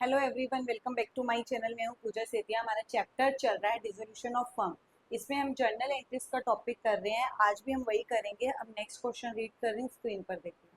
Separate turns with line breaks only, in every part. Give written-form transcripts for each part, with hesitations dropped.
Hello everyone, welcome back to my channel. मैं हूँ पूजा सेतिया। हमारा चैप्टर चल रहा है डिसोल्यूशन ऑफ फर्म। इसमें हम जर्नल एंट्रीज का टॉपिक कर रहे हैं। आज भी हम वही करेंगे। अब नेक्स्ट क्वेश्चन रीड कर रही हूँ, स्क्रीन पर देखिए।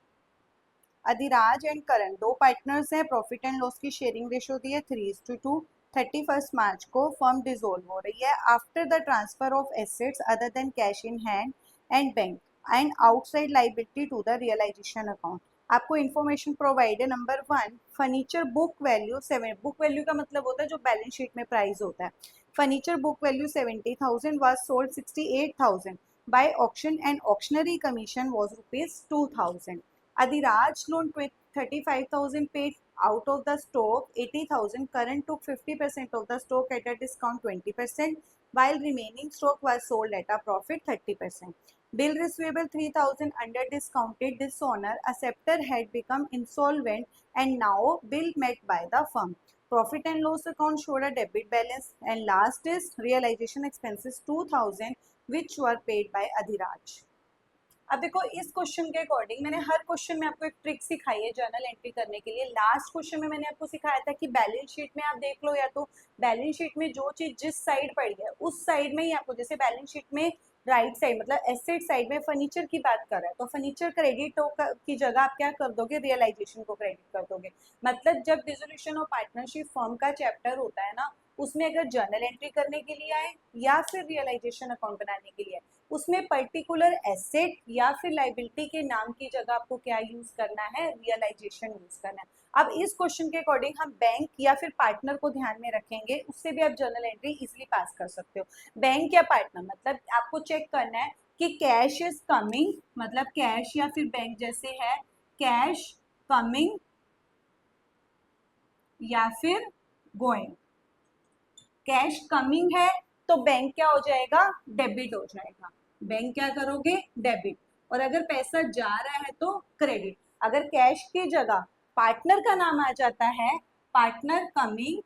अधिराज एंड करण दो पार्टनर्स हैं। प्रॉफिट एंड लॉस की शेयरिंग रेशो दी है 3:2। 31 मार्च को फर्म डिसोल्व हो रही है after the transfer of assets other than cash in hand and bank and outside liability to the realisation account. आपको इन्फॉर्मेशन प्रोवाइड है। Number 1, furniture book value 7। Book value का मतलब होता है जो बैलेंस शीट में प्राइस होता है। Furniture book value 70,000 was sold 68,000 by auction and auctionery commission was rupees 2,000. Adhiraj loan 35,000 paid out of the stock 80,000. Current took 50% of the stock at a discount 20%, while remaining stock was sold at a profit 30%. Bill receivable 3,000 under discounted dishonor. Acceptor had become insolvent and now bill met by the firm. Profit and loss account showed a debit balance, and last is realization expenses 2,000 which were paid by Adhiraj. अब देखो, इस question के according मैंने हर question में आपको एक trick सिखाई है जर्नल एंट्री करने के लिए। लास्ट क्वेश्चन में मैंने आपको सिखाया था कि बैलेंस शीट में आप देख लो, या तो बैलेंस शीट में जो चीज जिस साइड पड़ी है उस साइड में ही आपको, जैसे बैलेंस शीट में राइट साइड मतलब एसेट साइड में फर्नीचर की बात कर रहा है तो फर्नीचर क्रेडिट की जगह आप क्या कर दोगे, रियलाइजेशन को क्रेडिट कर दोगे। मतलब जब डिसोल्यूशन ऑफ पार्टनरशिप फर्म का चैप्टर होता है ना, उसमें अगर जर्नल एंट्री करने के लिए आए या फिर रियलाइजेशन अकाउंट बनाने के लिए, उसमें पर्टिकुलर एसेट या फिर लाइबिलिटी के नाम की जगह आपको क्या यूज करना है, रियलाइजेशन यूज करना है। अब इस क्वेश्चन के अकॉर्डिंग हम बैंक या फिर पार्टनर को ध्यान में रखेंगे, उससे भी आप जर्नल एंट्री इजिली पास कर सकते हो। बैंक या पार्टनर मतलब आपको चेक करना है कि कैश इज कमिंग, मतलब कैश या फिर बैंक जैसे है कैश कमिंग या फिर गोइंग। कैश कमिंग है तो बैंक क्या हो जाएगा, डेबिट हो जाएगा। बैंक क्या करोगे, डेबिट। और अगर पैसा जा रहा है तो क्रेडिट। अगर कैश की जगह पार्टनर का नाम आ जाता है, पार्टनर कमिंग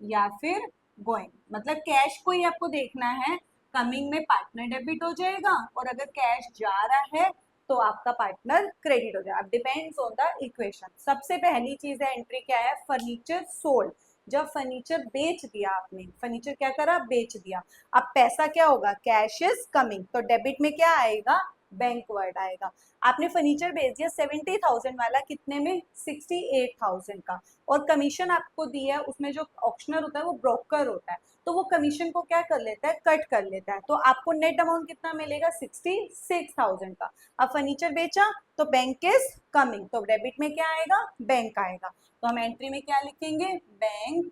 या फिर गोइंग, मतलब कैश को ही आपको देखना है। कमिंग में पार्टनर डेबिट हो जाएगा और अगर कैश जा रहा है तो आपका पार्टनर क्रेडिट हो जाएगा। अब डिपेंड्स ऑन द इक्वेशन। सबसे पहली चीज है एंट्री क्या है, फर्नीचर सोल्ड। जब फर्नीचर बेच दिया आपने, फर्नीचर क्या करा, बेच दिया। अब पैसा क्या होगा, कैश इज कमिंग, तो डेबिट में क्या आएगा, बैंक वर्ड आएगा। आपने फर्नीचर बेच दिया 70,000 वाला, कितने में, 68,000 का। और कमीशन आपको दी है, उसमें जो ऑक्शनर होता है वो ब्रोकर होता है, तो वो कमीशन को क्या कर लेता है, कट कर लेता है। तो आपको नेट अमाउंट कितना मिलेगा, 66,000 का। अब फर्नीचर बेचा तो बैंक इज कमिंग, तो डेबिट में क्या आएगा, बैंक आएगा। तो हम एंट्री में क्या लिखेंगे, बैंक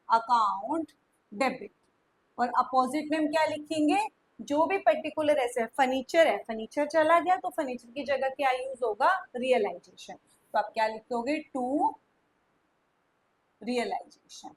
अकाउंट डेबिट। और अपोजिट में हम क्या लिखेंगे, जो भी पर्टिकुलर ऐसे फर्नीचर है, फर्नीचर चला गया तो फर्नीचर की जगह क्या यूज होगा, रियलाइजेशन। तो आप क्या लिखोगे, टू रियलाइजेशन।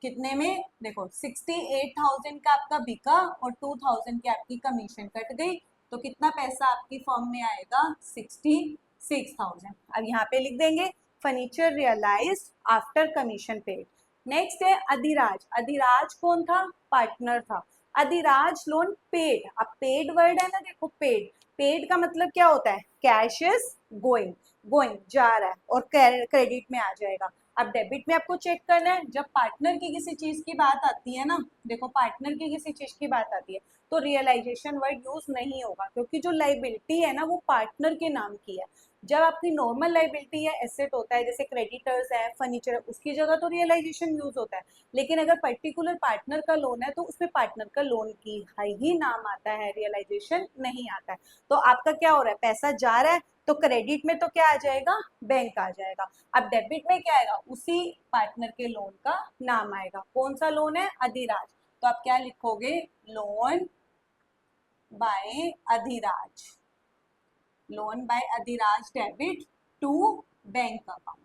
कितने में, देखो 68,000 का आपका बिका और 2,000 की आपकी कमीशन कट गई, तो कितना पैसा आपकी फर्म में आएगा, 66,000। अब यहाँ पे लिख देंगे furniture realised after commission paid. Next है अधिराज। अधिराज कौन था, पार्टनर था। Adhiraj loan paid. अब पेड वर्ड है ना, देखो पेड, पेड का मतलब क्या होता है, कैश इज गोइंग, गोइंग जा रहा है और क्रेडिट में आ जाएगा। अब डेबिट में आपको चेक करना है, जब पार्टनर की किसी चीज की बात आती है ना, देखो पार्टनर की किसी चीज की बात आती है तो रियलाइजेशन वर्ड यूज नहीं होगा, क्योंकि जो लाइबिलिटी है ना वो पार्टनर के नाम की है। जब आपकी नॉर्मल लाइबिलिटी या एसेट होता है, जैसे क्रेडिटर्स है, फर्नीचर, उसकी जगह तो रियलाइजेशन यूज होता है। लेकिन अगर पर्टिकुलर पार्टनर का लोन है तो उसमें पार्टनर का लोन की ही नाम आता है, रियलाइजेशन नहीं आता है। तो आपका क्या हो रहा है, पैसा जा रहा है तो क्रेडिट में तो क्या आ जाएगा, बैंक आ जाएगा। अब डेबिट में क्या आएगा, उसी पार्टनर के लोन का नाम आएगा। कौन सा लोन है, अधिराज। तो आप क्या लिखोगे, loan by Adhiraj, loan by Adhiraj debit to bank account.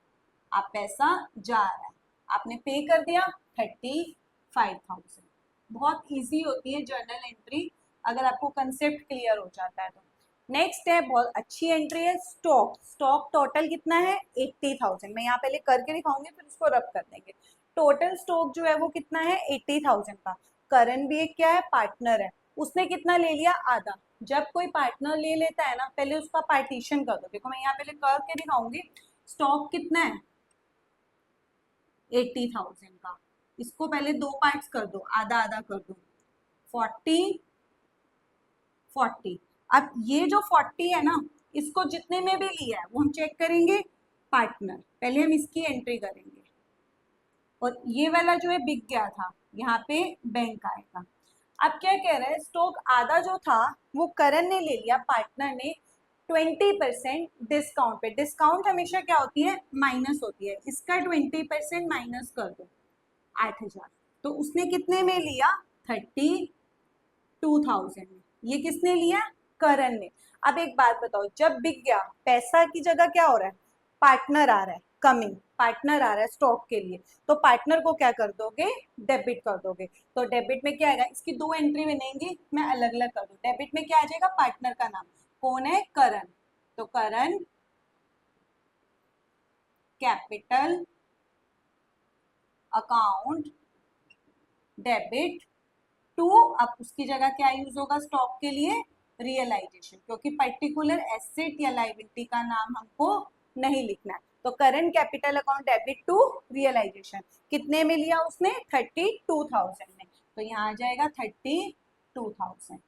आप पैसा जा रहा है, आपने पे कर दिया 35,000। बहुत इजी होती है जर्नल एंट्री अगर आपको कंसेप्ट क्लियर हो जाता है तो। नेक्स्ट है, बहुत अच्छी एंट्री है, स्टॉक। स्टॉक टोटल कितना है, 80,000। मैं यहाँ पहले करके दिखाऊंगी फिर उसको रब कर देंगे। टोटल स्टॉक जो है वो कितना है, 80,000 का। करण भी एक क्या है, पार्टनर है, उसने कितना ले लिया, आधा। जब कोई पार्टनर ले लेता है ना, पहले उसका पार्टीशन कर दो। देखो मैं यहाँ पहले करके दिखाऊंगी। स्टॉक कितना है, 80,000 का। इसको पहले दो पार्ट्स कर दो, आधा आधा कर दो, 40 40। अब ये जो 40 है ना, इसको जितने में भी लिया है वो हम चेक करेंगे पार्टनर। पहले हम इसकी एंट्री करेंगे, और ये वाला जो है बिक गया था, यहाँ पे बैंक आएगा। अब क्या कह रहा है, स्टॉक आधा जो था वो करण ने ले लिया, पार्टनर ने 20% डिस्काउंट पे। डिस्काउंट हमेशा क्या होती है, माइनस होती है। इसका 20% माइनस कर दो, 8,000। तो उसने कितने में लिया, 32,000 में। ये किसने लिया, करण ने। अब एक बात बताओ, जब बिक गया, पैसा की जगह क्या हो रहा है, पार्टनर आ रहा है, कमिंग पार्टनर आ रहा है स्टॉक के लिए। तो पार्टनर को क्या कर दोगे, डेबिट कर दोगे। तो डेबिट में क्या आएगा, इसकी दो एंट्री बनेंगी, मैं अलग अलग कर दूं। डेबिट में क्या आ जाएगा, पार्टनर का नाम, कौन है, करण। तो करण कैपिटल अकाउंट डेबिट टू, अब उसकी जगह क्या यूज होगा स्टॉक के लिए, रियलाइजेशन, क्योंकि पर्टिकुलर एसेट या लाइबिलिटी का नाम हमको नहीं लिखना है। तो current capital account debit to realisation, कितने में लिया उसने, 32,000 में। तो यहाँ आ जाएगा 32,000।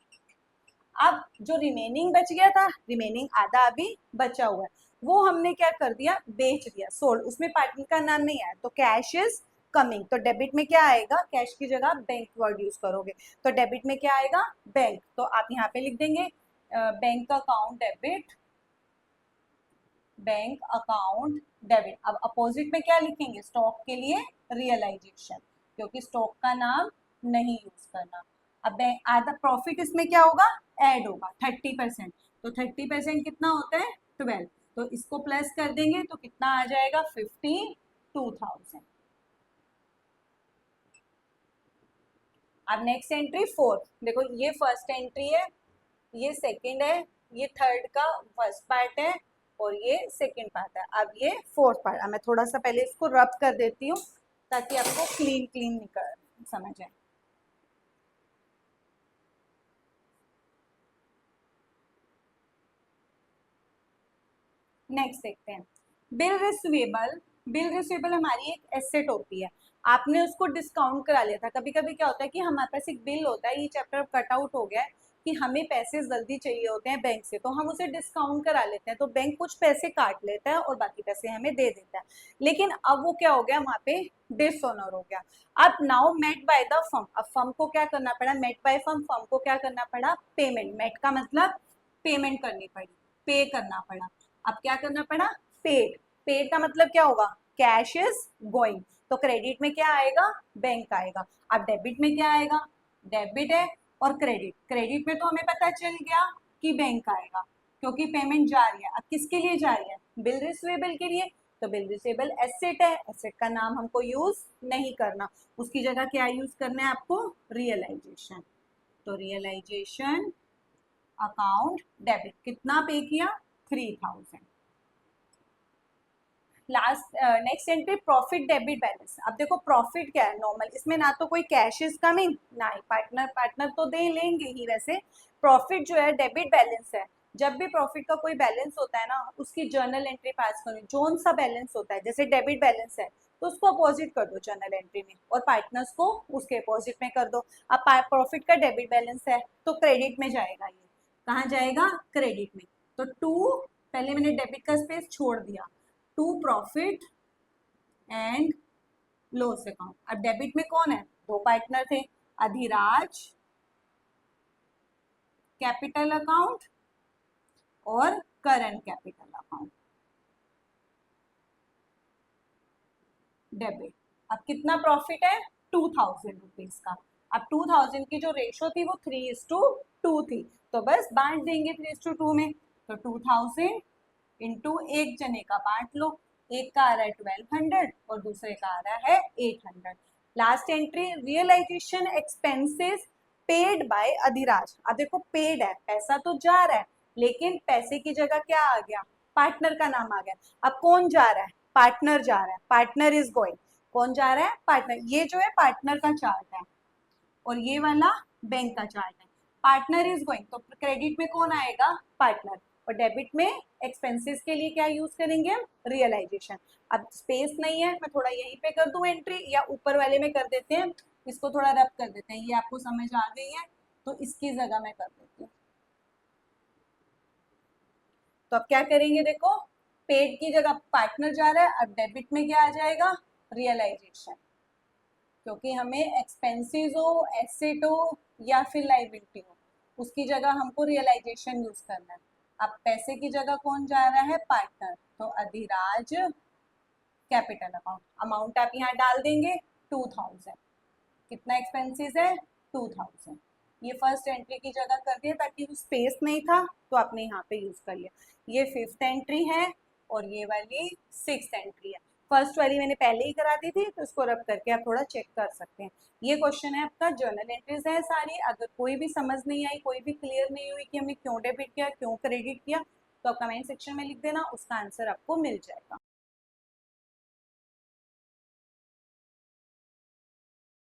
अब जो रिमेनिंग बच गया था, रिमेनिंग आधा अभी बचा हुआ है, वो हमने क्या कर दिया, बेच दिया, सोल्ड। उसमें पार्टनर का नाम नहीं आया, तो कैश इज कमिंग। तो डेबिट में क्या आएगा, कैश की जगह बैंक वर्ड यूज करोगे, तो डेबिट में क्या आएगा, बैंक। तो आप यहाँ पे लिख देंगे bank account debit, bank account debit. अब अपोजिट में क्या लिखेंगे, स्टॉक के लिए रियलाइजेशन, क्योंकि स्टॉक का नाम नहीं यूज करना। अब आधा प्रॉफिट इसमें क्या होगा, ऐड होगा 30%। तो 30% कितना होता है, 12। तो इसको प्लस कर देंगे तो कितना आ जाएगा, 52,000। अब नेक्स्ट एंट्री फोर्थ, देखो ये फर्स्ट एंट्री है, ये सेकंड है, ये थर्ड का फर्स्ट पार्ट है, और ये सेकंड पार्ट है। अब ये फोर्थ पार्ट। अब मैं थोड़ा सा पहले इसको रब कर देती हूँ ताकि आपको क्लीन क्लीन निकल समझ आए। नेक्स्ट देखते हैं, बिल रिसीवेबल। बिल रिसीवेबल हमारी एक एसेट होती है, आपने उसको डिस्काउंट करा लिया था। कभी कभी क्या होता है कि हमारे पास एक बिल होता है, ये चैप्टर कट आउट हो गया है, कि हमें पैसे जल्दी चाहिए होते हैं बैंक से, तो हम उसे डिस्काउंट करा लेते हैं, तो बैंक कुछ पैसे काट लेता है और बाकी पैसे हमें दे देता है। लेकिन अब वो क्या हो गया, वहां पे डिसऑनर हो गया। अब now met by the firm, अब फर्म को क्या करना पड़ा, मेट बाय फर्म, फर्म को क्या करना पड़ा, पेमेंट। मेट का मतलब पेमेंट करनी पड़ी, पे करना पड़ा। अब क्या करना पड़ा, पेड। पेड का मतलब क्या होगा, कैश इज गोइंग। तो क्रेडिट में क्या आएगा, बैंक आएगा। अब डेबिट में क्या आएगा, डेबिट है और क्रेडिट। क्रेडिट में तो हमें पता चल गया कि बैंक आएगा, क्योंकि पेमेंट जा रही है। अब किसके लिए जा रही है, बिल रिसीवेबल के लिए। तो बिल रिसीवेबल एसेट है, एसेट का नाम हमको यूज नहीं करना, उसकी जगह क्या यूज करना है आपको, रियलाइजेशन। तो रियलाइजेशन अकाउंट डेबिट, कितना पे किया, 3,000। Last next entry profit debit balance. अब देखो प्रॉफिट क्या है, नॉर्मल इसमें ना तो कोई कैश इज कमिंग, ना ही पार्टनर, पार्टनर तो दे लेंगे ही वैसे। प्रॉफिट जो है डेबिट बैलेंस है। जब भी प्रॉफिट का कोई बैलेंस होता है ना, उसकी जर्नल एंट्री पास करो, जोन सा बैलेंस होता है, जैसे डेबिट बैलेंस है तो उसको अपोजिट कर दो जर्नल एंट्री में, और पार्टनर्स को उसके अपोजिट में कर दो। अब प्रॉफिट का डेबिट बैलेंस है तो क्रेडिट में जाएगा, ये कहाँ जाएगा, क्रेडिट में। तो टू, पहले मैंने डेबिट का स्पेस छोड़ दिया, to profit and loss account. अब डेबिट में कौन है, दो पार्टनर थे, अधिराज कैपिटल अकाउंट और करंट कैपिटल अकाउंट डेबिट। अब कितना प्रॉफिट है, 2,000 रुपीज का। अब 2,000 की जो रेशो थी वो 3:2 थी, तो बस बांट देंगे 3:2 में। तो 2,000 इंटू एक जने का बांट लो, एक का आ रहा है 1,200 और दूसरे का आ रहा है 800। Last entry realisation expenses paid by Adhiraj. अब देखो पेड है, पैसा तो जा रहा है, लेकिन पैसे की जगह क्या आ गया, पार्टनर का नाम आ गया। अब कौन जा रहा है, पार्टनर जा रहा है, पार्टनर इज गोइंग। कौन जा रहा है, पार्टनर। ये जो है पार्टनर का चार्ट है और ये वाला बैंक का चार्ट है। पार्टनर इज गोइंग, तो क्रेडिट में कौन आएगा, पार्टनर, और डेबिट में एक्सपेंसेस के लिए क्या यूज करेंगे हम, रियलाइजेशन। अब स्पेस नहीं है, मैं थोड़ा यहीं पे कर दूं एंट्री, या ऊपर वाले में कर देते हैं, इसको थोड़ा रब कर देते हैं, ये आपको समझ आ गई है, तो इसकी जगह मैं कर देती हूँ। तो अब क्या करेंगे, देखो पेड की जगह पार्टनर जा रहा है, अब डेबिट में क्या आ जाएगा, रियलाइजेशन, क्योंकि हमें एक्सपेंसेस हो, एसेट हो या फिर लाइबिलिटी हो, उसकी जगह हमको रियलाइजेशन यूज करना है। अब पैसे की जगह कौन जा रहा है, पार्टनर, तो अधिराज कैपिटल अकाउंट, अमाउंट आप यहाँ डाल देंगे 2000, कितना एक्सपेंसेस है 2000, ये फर्स्ट एंट्री की जगह कर दिया ताकि स्पेस नहीं था तो आपने यहाँ पे यूज कर लिया। ये फिफ्थ एंट्री है और ये वाली सिक्स्थ एंट्री है। फर्स्ट वाली मैंने पहले ही करा दी थी, तो इसको रब करके आप थोड़ा चेक कर सकते हैं। ये क्वेश्चन है आपका, जर्नल एंट्रीज है सारी, अगर कोई भी समझ नहीं आई, कोई भी क्लियर नहीं हुई कि हमने क्यों डेबिट किया क्यों क्रेडिट किया, तो आप कमेंट सेक्शन में लिख देना, उसका आंसर आपको मिल जाएगा।